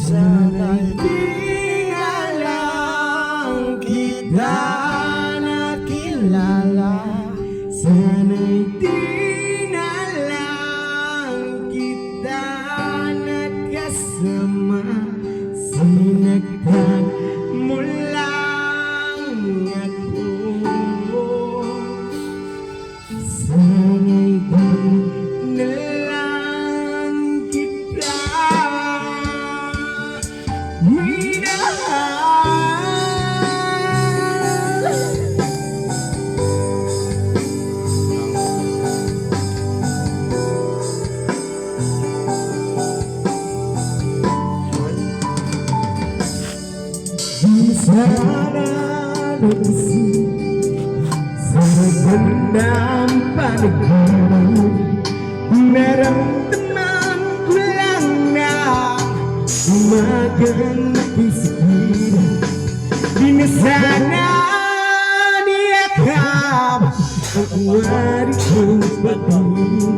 Sana'y di na lang kita nakilala. Sana'y di na lang kita nakasama. Sinagdan mo lang ako. Sana'y di na lang kita sana naisip sa magandang panaginip. Naramdaman ko lang na umagang pisikin. Di na sana niyakap ang wari kong patingin,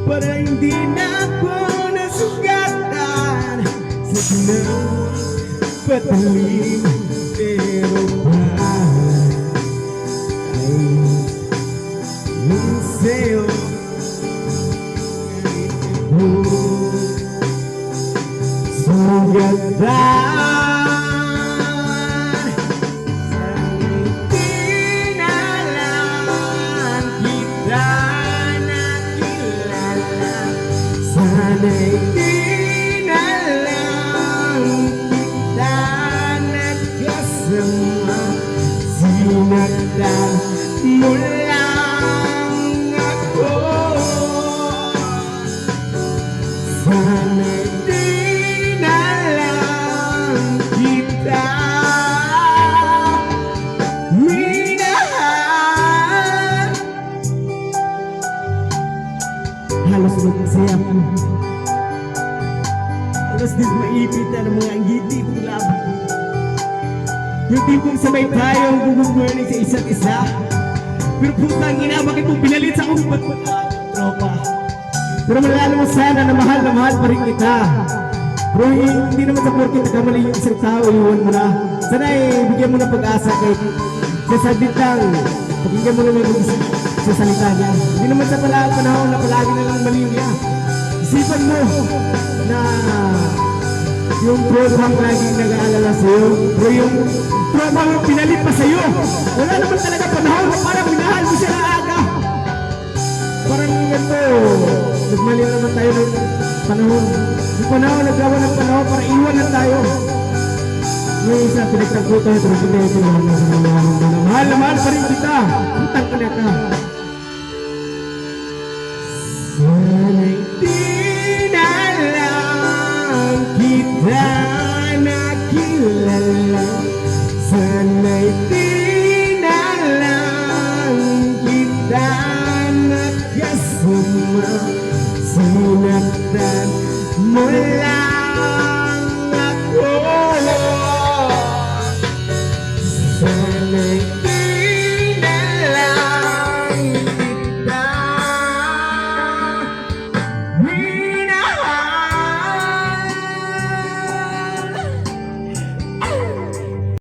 para hindi na ako nasugatan sa ginang patalim. Pero bakit ay yung sa'yo sugatan? Sana'y di na lang kita nakilala. Sana'y di na lang kita nakasama. Sinagdan mo lang ako. Sana'y di na lang kita minahal. Halos magsaya ko. Halos di maipit na ng mga ngiti ko laban. Yung tipong sabay tayong bumubulong sa isa't isa. Pero putang ina, bakit mo pinalit sa akong tropa? Pero malala mo sana na mahal pa rin kita. Pero hindi naman sa porkit nagkamali yung isang tao, iwan mo na. Sana bigyan mo na pag-asa kahit sa sabitang pakinggan mo na may sa salita niya. Hindi naman sa panahon na palagi na lang mali niya. Isipan mo na yung program laging nag-aalala sa'yo, pero yung program yung pinalit pa sa'yo. Wala naman talaga panahon na parang minahal mo siya na aga. Parang ganito, nagmali naman tayo ng panahon. Yung panahon, nagawa ng panahon para iwan na tayo. May isa, pinagtagpo tayo, pero hindi tayo pinahal na sa mga mahal na mahal pa rin kita. Utang ka na ka. Sana'y di